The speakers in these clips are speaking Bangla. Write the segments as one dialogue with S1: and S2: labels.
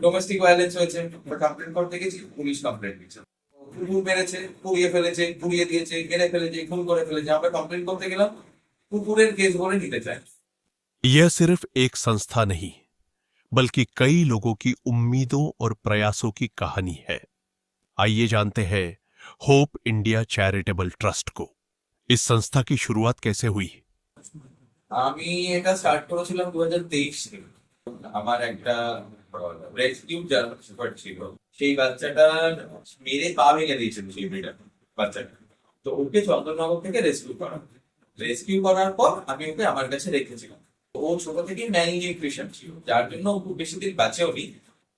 S1: ডোমেস্টিক ভায়োলেন্স হয়েছে, কমপ্লেন করতে গেছি, পুলিশ কমপ্লেন দিচ্ছে। কুকুর মেরেছে, পুড়িয়ে ফেলেছে, পুড়িয়ে দিয়েছে, মেরে ফেলেছে, খুন করে ফেলেছে, আমরা কমপ্লেন করতে গেলাম, কুকুরের কেস বলে নিতে চাই।
S2: यह सिर्फ एक संस्था नहीं बल्कि कई लोगों की उम्मीदों और प्रयासों की कहानी है। आइए जानते हैं होप इंडिया चैरिटेबल ट्रस्ट को। इस संस्था की शुरुआत कैसे हुई?
S1: আমি এটা স্টার্ট করেছিলাম 2023 থেকে। আমার একটা রেস্কিউ জার্মান শেফার্ড ছিল, সেই বাচ্চাটা মেরে পা ভেঙে দিয়েছিল সেই ব্রিডার বাচ্চাটা। তো ওকে চন্দননগর থেকে রেস্কিউ করার পর আমি ওকে আমার কাছে রেখেছিলাম। ও ছোট থেকেই ম্যালনিউট্রিশন ছিল, যার জন্য ও খুব বেশি দিন বাঁচেও নি।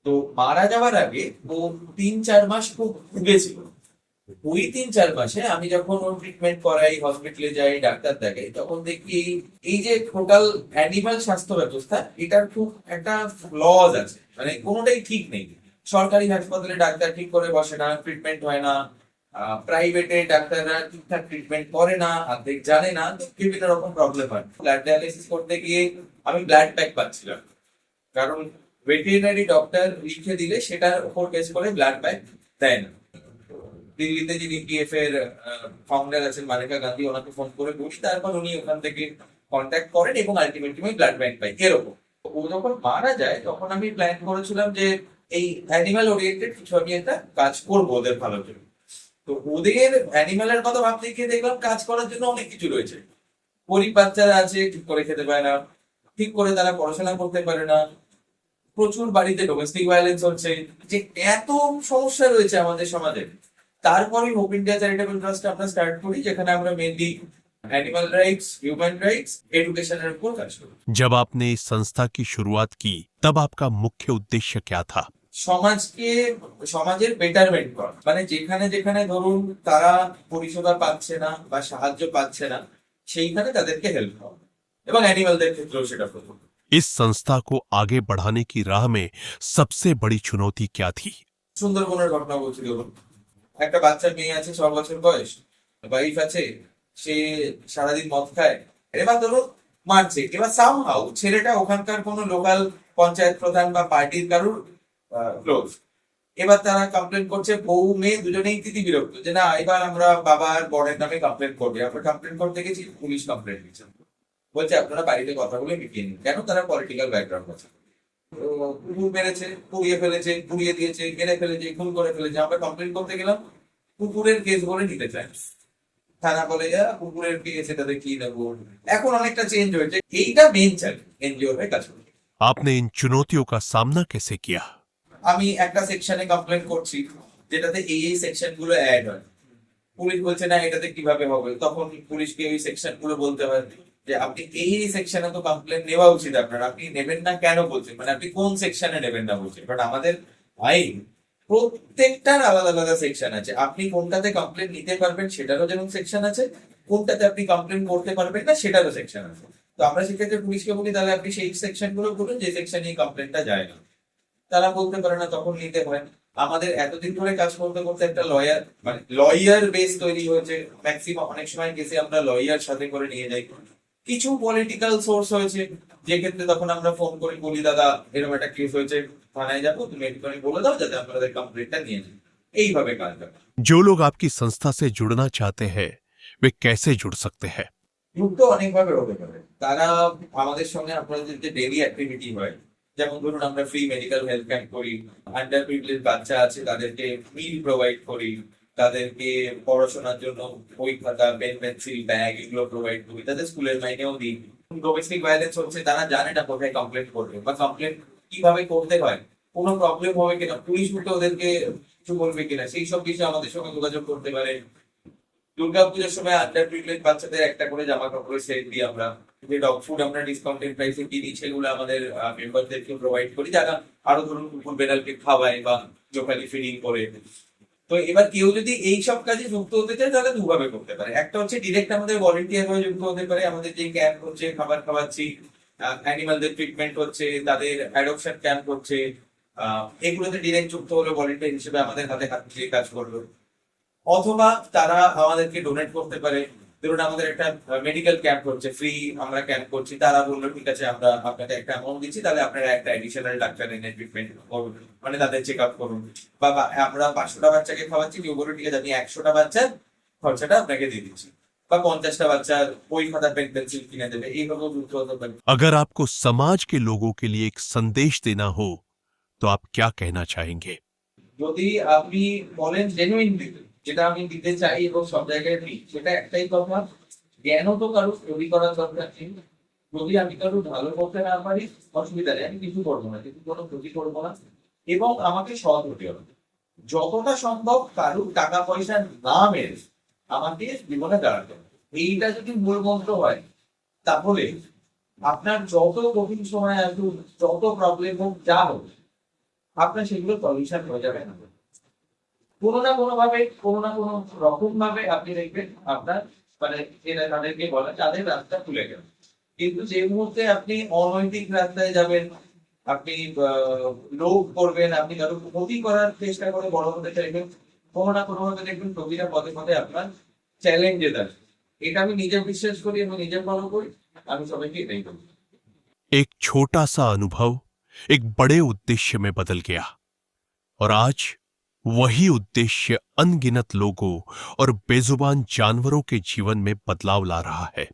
S1: তো মারা যাওয়ার আগে ও 3-4 মাস খুব ভুগেছিল। ওই 3-4 মাসে আমি যখন ওর ট্রিটমেন্ট করাই, হসপিটালে যাই, ডাক্তার দেখাই, তখন দেখি এই যে টোটাল অ্যানিমাল স্বাস্থ্য ব্যবস্থা, এটার খুব একটা লজ আছে, মানে কোনোটাই ঠিক নেই। সরকারি হাসপাতালে ডাক্তার ঠিক করে বসে না, ট্রিটমেন্ট হয় না। প্রাইভেটে ডাক্তাররা ঠিকঠাক ট্রিটমেন্ট করে না, অর্ধেক জানে না, তো বিভিন্ন রকম প্রবলেম হয়। ব্লাড ডায়ালিসিস করতে গিয়ে আমি ব্লাড ব্যাগ পাচ্ছিলাম, কারণ ভেটেরিনারি ডক্টর লিখে দিলে সেটার উপর বেস করে ব্লাড ব্যাগ দেয় না। দিল্লিতে যিনি পিএফ এর ফাউন্ডার আছেন মানেকা গান্ধী, ওনাকে ফোন করে বসি, তারপর উনি ওখান থেকে কন্ট্যাক্ট করেন এবং আলটিমেটলি আমি ব্লাড ব্যাংক পাই এরকম। ও যখন মারা যায় তখন আমি প্ল্যান করেছিলাম যে এই অ্যানিমাল ওরিয়েন্টেড কিছু আমি একটা কাজ করবো ওদের ভালোর জন্য। তো ওদের অ্যানিমালের কথা ভাবতে গিয়ে দেখলাম কাজ করার জন্য অনেক কিছু রয়েছে। গরিব বাচ্চারা আছে, ঠিক করে খেতে পারে না, ঠিক করে তারা পড়াশোনা করতে পারে না, প্রচুর বাড়িতে ডোমেস্টিক ভায়োলেন্স হচ্ছে, যে এত সমস্যা রয়েছে আমাদের সমাজে। তারপরে হোপ ইন্ডিয়া চ্যারিটেবল ট্রাস্ট আমরা স্টার্ট করি, যেখানে আমরা mainly animal rights, human rights, এডুকেশনের উপর কাজ করি।
S2: जब आपने इस संस्था की शुरुआत की तब आपका मुख्य उद्देश्य क्या था?
S1: সমাজকে, সমাজের বেটারমেন্ট করা, মানে যেখানে যেখানে ধরুন তারা পরিষেবা পাচ্ছে না বা সাহায্য পাচ্ছে না, সেইখানে তাদেরকে হেল্প করা, এবং অ্যানিমালদের ক্ষেত্রেও সেটা প্রথম।
S2: इस संस्था को आगे बढ़ाने की राह में सबसे बड़ी चुनौती क्या थी?
S1: সুন্দরবনের ঘটনা বলছি, ধরুন একটা বাচ্চা মেয়ে আছে, 6 বছর বয়স, ওয়াইফ আছে, সে সারাদিন মদ খায়, এবার ধরো মারছে, এবার সামহাউ ছেলেটা ওখানকার কোনো লোকাল পঞ্চায়েত প্রধান বা পার্টির কারুর ক্লোজ। এবার তারা কমপ্লেন করছে, বউ মেয়ে দুজনেই তিতি বিরক্ত যে না, এবার আমরা বাবা আর বরের নামে কমপ্লেন করবো। আমরা কমপ্লেন করতে গেছি, পুলিশ কমপ্লেন দিচ্ছে, বলছে আপনারা বাড়িতে কথা বলে মিটিয়ে নিন। কেন? তারা পলিটিক্যাল ব্যাকগ্রাউন্ড আছে। কুকুর মেরেছে, পুড়িয়ে ফেলেছে, পুড়িয়ে দিয়েছে, মেরে ফেলেছে, খুন করে ফেলেছে, আমরা কমপ্লেন করতে গেলাম, কুকুরের কেস বলে নিতে চাই। থানা বলে কুকুরের কেস, এটাতে কি নেবো। এখন অনেকটা চেঞ্জ হয়েছে, এইটা মেন চ্যালেঞ্জ এনজিওর হয়ে কাজ করি।
S2: आपने इन चुनौतियों का सामना कैसे किया?
S1: আমি একটা সেকশনে কমপ্লেন করছি, যেটাতে এই সেকশন গুলো অ্যাড হয়। পুলিশ বলছে না, এটাতে কিভাবে হবে, তখন পুলিশকে ওই সেকশন গুলো বলতে হয় যে আপনি এই সেকশনে তো কমপ্লেন নেওয়া উচিত আপনার, আপনি নেবেন না কেন বলছেন, মানে আপনি কোন সেকশনে নেবেন না বলছেন। বাট আমাদের আইন প্রত্যেকটার আলাদা আলাদা সেকশন আছে, আপনি কোনটাতে কমপ্লেন নিতে পারবেন সেটারও যেমন সেকশন আছে, কোনটাতে আপনি কমপ্লেন করতে পারবেন না সেটারও সেকশন আছে। তো আমরা সেক্ষেত্রে পুলিশকে বলি তাহলে আপনি সেই সেকশন গুলো বলুন যে সেকশনে কমপ্লেনটা যায় না। তারা বলতে পারে না, তখন নিতে হয়। আমাদের এতদিন ধরে কাজ করতে করতে একটা লয়ার, মানে লয়ার বেস তৈরি হয়েছে। ম্যাক্সিমাম অনেক সময় কেসে আমরা লয়ার সাথে করে নিয়ে যাই। কিছু পলিটিক্যাল সোর্স হয়েছে, যে ক্ষেত্রে তখন আমরা ফোন করি, বলি দাদা এরকম একটা কেস হয়েছে, থানায় যাবো, তুমি একটুখানি বলে দাও যাতে আপনাদের কমপ্লেনটা নিয়ে যাই। এইভাবে কাজ হয়।
S2: जो लोग आपकी संस्था से जुड़ना चाहते हैं वे कैसे जुड़ सकते हैं?
S1: যুক্ত অনেকভাবে হতে পারে। তারা আমাদের সঙ্গে আপনাদের যে ডেইলি অ্যাক্টিভিটি হয়, যেমন ধরুন আমরা ফ্রি মেডিকেল হেলথ ক্যাম্প করি, আন্ডার প্রিভিলেজ বাচ্চা আছে তাদেরকে মিল প্রোভাইড করি, তাদেরকে পড়াশোনার জন্য বই খাতা, পেন পেন্সিল, ব্যাগ এগুলো প্রোভাইড করি, তাদের স্কুলের মাইনেও দিই। ডোমেস্টিক ভায়োলেন্স হচ্ছে, তারা জানে না কোথায় কমপ্লেন করবে বা কমপ্লেন কিভাবে করতে হয়, কোনো প্রবলেম হবে কিনা, পুলিশ উঠে ওদেরকে কিছু বলবে কিনা, সেই সব বিষয়ে আমাদের সঙ্গে যোগাযোগ করতে পারে। দুর্গাপূজার সময় আন্ডার প্রিভিলেজ বাচ্চাদের একটা করে জামা কাপড়ের সেট দিই আমরা, যে ডগ ফুড আমরা ডিসকাউন্টেড প্রাইসে কিনি, সেগুলো আমাদের মেম্বারদেরকে প্রোভাইড করি, যারা আরো ধরুন কুকুর বেড়ালকে খাওয়ায় বা লোকালি ফিডিং করে। তো এবার কেউ যদি এই সব কাজে যুক্ত হতে চায় তাহলে দুভাবে করতে পারে। একটা হচ্ছে ডিরেক্ট আমাদের ভলেন্টিয়ার হয়ে যুক্ত হতে পারে, আমাদের যে ক্যাম্প হচ্ছে, খাবার খাওয়াচ্ছি, অ্যানিমালদের ট্রিটমেন্ট হচ্ছে, তাদের অ্যাডপশন ক্যাম্প হচ্ছে, এগুলোতে ডিরেক্ট যুক্ত হলো ভলেন্টিয়ার হিসেবে, আমাদের হাতে হাত দিয়ে কাজ করলো। অথবা তারা আমাদেরকে ডোনেট করতে পারে, ধরুন আমাদের একটা মেডিকেল ক্যাম্প হচ্ছে, ফ্রি আমরা ক্যাম্প করছি, তারা বললো ঠিক আছে আমরা আপনাকে একটা অ্যামাউন্ট দিচ্ছি, তাহলে আপনারা একটা এডিশনাল ডাক্তার এনে ট্রিটমেন্ট করুন, মানে তাদের চেক আপ করুন। আমরা 500টা বাচ্চাকে খাওয়াচ্ছি, কেউ বললো ঠিক আছে আমি 100টা বাচ্চার খরচাটা আপনাকে দিয়ে দিচ্ছি, বা 50টা বাচ্চার বই খাতা পেন পেন্সিল কিনে দেবে, এইভাবে দ্রুত হতে পারে।
S2: अगर आपको समाज के लोगों के लिए एक संदेश देना हो तो आप क्या कहना चाहेंगे?
S1: যদি আপনি বলেন জেনুইন দিতে, যেটা আমি দিতে চাই এবং সব জায়গায় দিই, সেটা একটাই কথা, জ্ঞানও তো কারো তৈরি করার দরকার নেই। যদি আমি কারো ভালো করতে না পারি, অসুবিধা নেই, আমি কিছু করবো না, কিন্তু কোনো ক্ষতি করবো না, এবং আমাকে সৎ হতে হবে। যতটা সম্ভব কারো টাকা পয়সা না মেরে আমাকে জীবনে দাঁড়াতে হবে। এইটা যদি মূল মন্ত্র হয়, তাহলে আপনার যত কঠিন সময় আসুক, যত প্রবলেম হোক, যা হোক, আপনার সেগুলো সলিউশন হয়ে যাবে না। কোনো না কোনো ভাবে, কোনো না কোনো রকম ভাবে আপনি দেখবেন আপনার, মানে এরা তাদেরকে বলে তাদের রাস্তা খুলে গেল। কিন্তু যে মুহূর্তে আপনি অনৈতিক রাস্তায় যাবেন, আপনি লোভ করবেন, আপনি কারো ক্ষতি করার চেষ্টা করে বড় হতে চাইবেন, কোনো না কোনো ভাবে দেখবেন প্রতিটা পদে পদে আপনার চ্যালেঞ্জে দেয়। এটা আমি নিজে বিশ্বাস করি এবং নিজে ফলো করি, আমি সবাইকে এটাই বলি।
S2: एक छोटा सा अनुभव एक बड़े उद्देश्य में बदल गया और आज वही उद्देश्य अनगिनत लोगों और बेजुबान जानवरों के जीवन में बदलाव ला रहा है।